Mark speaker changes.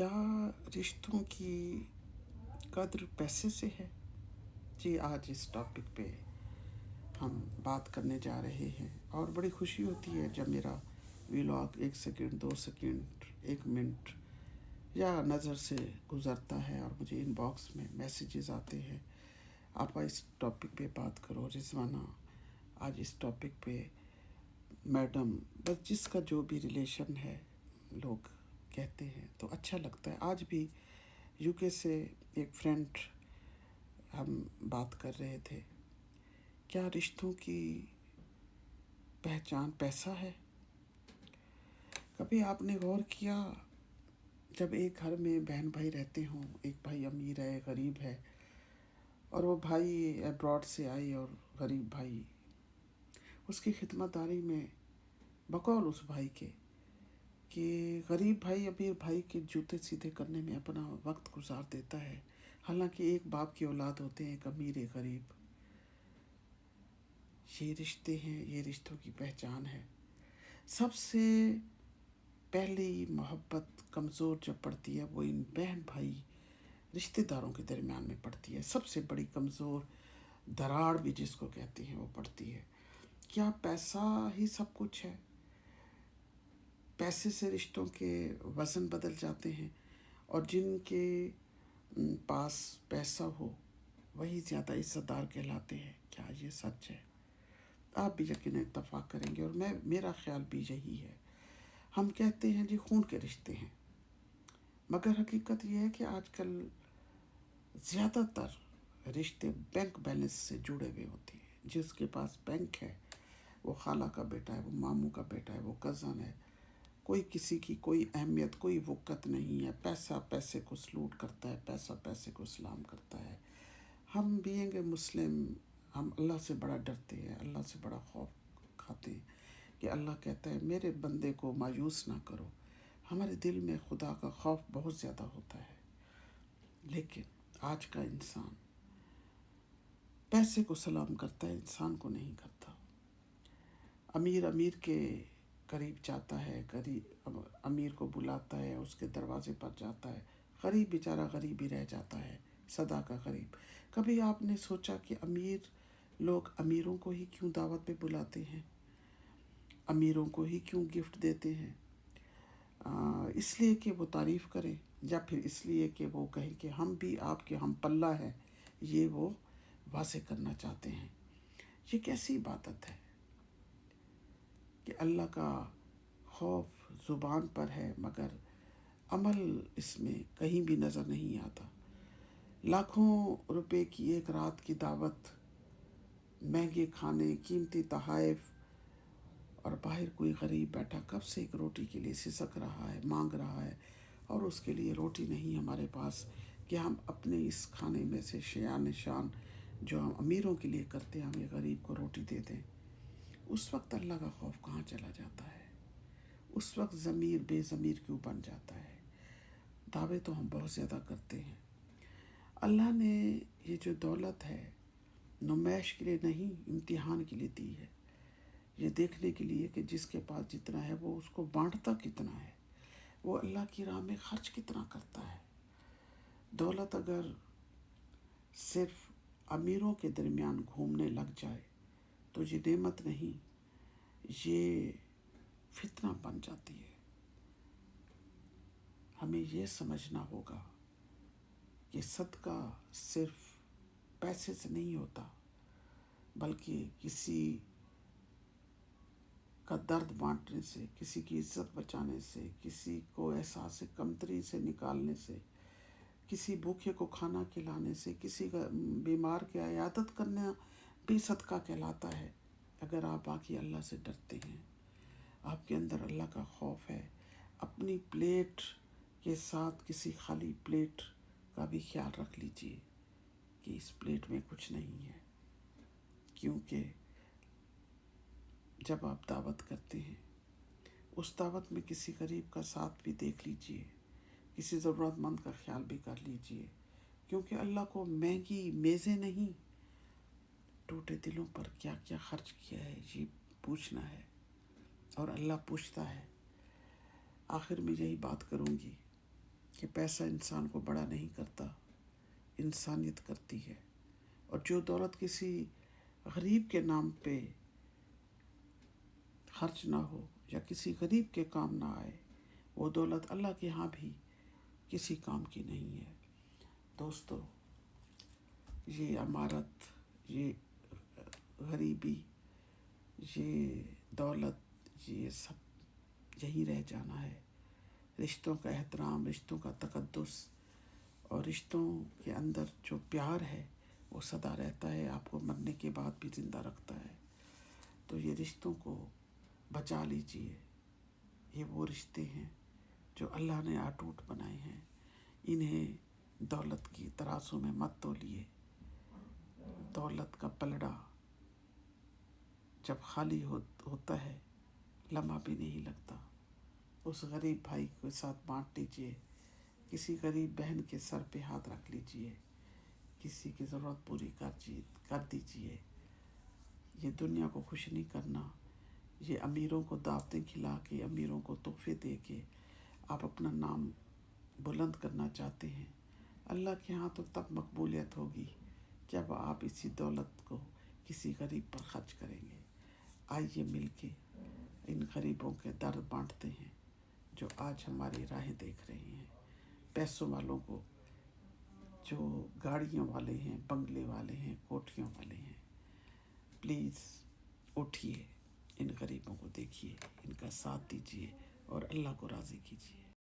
Speaker 1: क्या रिश्तों की कद्र पैसे से है? जी, आज इस टॉपिक पे हम बात करने जा रहे हैं और बड़ी खुशी होती है जब मेरा व्लॉग 1 सेकंड, 2 सेकंड, 1 मिनट या नज़र से गुज़रता है और मुझे इनबॉक्स में मैसेजेस आते हैं, आप इस टॉपिक पे बात करो रिजवाना, आज इस टॉपिक पे मैडम, बस जिसका जो भी रिलेशन है लोग कहते हैं तो अच्छा लगता है। आज भी यूके से एक फ्रेंड, हम बात कर रहे थे, क्या रिश्तों की पहचान पैसा है? कभी आपने गौर किया, जब एक घर में बहन भाई रहते हों, एक भाई अमीर है, गरीब है, और वो भाई अब्रॉड से आई और गरीब भाई उसकी खिदमतदारी में, बकौल उस भाई के, कि गरीब भाई अमीर भाई के जूते सीधे करने में अपना वक्त गुजार देता है, हालांकि एक बाप की औलाद होते हैं, एक अमीर एक गरीब। ये रिश्ते हैं, ये रिश्तों की पहचान है। सबसे पहली मोहब्बत कमज़ोर जब पड़ती है वो इन बहन भाई रिश्तेदारों के दरमियान में पड़ती है। सबसे बड़ी कमज़ोर दरार भी जिसको कहते हैं वो पड़ती है। क्या पैसा ही सब कुछ है? पैसे से रिश्तों के वज़न बदल जाते हैं और जिनके पास पैसा हो वही ज़्यादा इज़्ज़तदार कहलाते हैं। क्या ये सच है? आप भी यकीनन इत्तफ़ाक़ करेंगे और मेरा ख़्याल भी यही है। हम कहते हैं जी खून के रिश्ते हैं, मगर हकीकत यह है कि आजकल ज़्यादातर रिश्ते बैंक बैलेंस से जुड़े हुए होते हैं। जिसके पास बैंक है वो खाला का बेटा है, वो मामू का बेटा है, वो कज़न है, कोई किसी की कोई अहमियत, कोई वक़्त नहीं है। पैसा पैसे को सलूट करता है, पैसा पैसे को सलाम करता है। हम बीइंग ए मुस्लिम, हम अल्लाह से बड़ा डरते हैं, अल्लाह से बड़ा खौफ खाते हैं कि अल्लाह कहता है मेरे बंदे को मायूस ना करो। हमारे दिल में खुदा का खौफ बहुत ज़्यादा होता है। लेकिन आज का इंसान पैसे को सलाम करता है, इंसान को नहीं करता। अमीर अमीर के करीब जाता है, गरीब अमीर को बुलाता है, उसके दरवाजे पर जाता है। गरीब बेचारा गरीब ही रह जाता है, सदा का गरीब। कभी आपने सोचा कि अमीर लोग अमीरों को ही क्यों दावत पे बुलाते हैं, अमीरों को ही क्यों गिफ्ट देते हैं? इसलिए कि वो तारीफ़ करें या फिर इसलिए कि वो कहें कि हम भी आपके हम पल्ला है, ये वो वाज़े करना चाहते हैं। ये कैसी इबादत है कि अल्लाह का खौफ ज़ुबान पर है मगर अमल इसमें कहीं भी नज़र नहीं आता। लाखों रुपए की एक रात की दावत, महंगे खाने, कीमती तहाइफ, और बाहर कोई गरीब बैठा कब से एक रोटी के लिए सिसक रहा है, मांग रहा है, और उसके लिए रोटी नहीं हमारे पास कि हम अपने इस खाने में से शयान शान जो हम अमीरों के लिए करते हैं, हमें गरीब को रोटी दे दें। उस वक्त अल्लाह का खौफ कहाँ चला जाता है? उस वक्त ज़मीर बेज़मीर क्यों बन जाता है? दावे तो हम बहुत ज़्यादा करते हैं। अल्लाह ने ये जो दौलत है नुमाइश के लिए नहीं, इम्तिहान के लिए दी है। ये देखने के लिए कि जिसके पास जितना है वो उसको बांटता कितना है, वो अल्लाह की राह में खर्च कितना करता है। दौलत अगर सिर्फ अमीरों के दरमियान घूमने लग जाए तो ये नेमत नहीं, ये फितना बन जाती है। हमें ये समझना होगा कि सदका सिर्फ पैसे से नहीं होता, बल्कि किसी का दर्द बांटने से, किसी की इज्जत बचाने से, किसी को एहसास कमतरी से निकालने से, किसी भूखे को खाना खिलाने से, किसी का बीमार की इयादत करना भी सदका कहलाता है। अगर आप बाकी अल्लाह से डरते हैं, आपके अंदर अल्लाह का खौफ है, अपनी प्लेट के साथ किसी खाली प्लेट का भी ख्याल रख लीजिए कि इस प्लेट में कुछ नहीं है। क्योंकि जब आप दावत करते हैं, उस दावत में किसी गरीब का साथ भी देख लीजिए, किसी ज़रूरतमंद का ख्याल भी कर लीजिए। क्योंकि अल्लाह को महंगी मेज़ें नहीं, टूटे दिलों पर क्या क्या खर्च किया है ये पूछना है, और अल्लाह पूछता है। आखिर में यही बात करूँगी کہ پیسہ انسان کو بڑا نہیں کرتا، انسانیت کرتی ہے. اور جو دولت کسی غریب کے نام پہ خرچ نہ ہو یا کسی غریب کے کام نہ آئے، وہ دولت اللہ کے ہاں بھی کسی کام کی نہیں ہے. دوستو، یہ امارت، یہ غریبی، یہ دولت، یہ سب یہی رہ جانا ہے. رشتوں کا احترام، رشتوں کا تقدس اور رشتوں کے اندر جو پیار ہے وہ سدا رہتا ہے، آپ کو مرنے کے بعد بھی زندہ رکھتا ہے. تو یہ رشتوں کو بچا لیجئے. یہ وہ رشتے ہیں جو اللہ نے اٹوٹ بنائے ہیں. انہیں دولت کی ترازو میں مت تولیے. دولت کا پلڑا جب خالی ہوتا ہے لمحہ بھی نہیں لگتا. اس غریب بھائی کے ساتھ بانٹ لیجئے. کسی غریب بہن کے سر پہ ہاتھ رکھ لیجئے. کسی کی ضرورت پوری کر دیجئے. یہ دنیا کو خوش نہیں کرنا. یہ امیروں کو دعوتیں کھلا کے، امیروں کو تحفے دے کے آپ اپنا نام بلند کرنا چاہتے ہیں. اللہ کے ہاں تو تب مقبولیت ہوگی جب آپ اسی دولت کو کسی غریب پر خرچ کریں گے. آئیے مل کے ان غریبوں کے درد بانٹتے ہیں جو آج ہماری راہیں دیکھ رہے ہیں. پیسوں والوں کو، جو گاڑیوں والے ہیں، بنگلے والے ہیں، کوٹھیوں والے ہیں، پلیز اٹھیے، ان غریبوں کو دیکھیے، ان کا ساتھ دیجیے اور اللہ کو راضی کیجیے.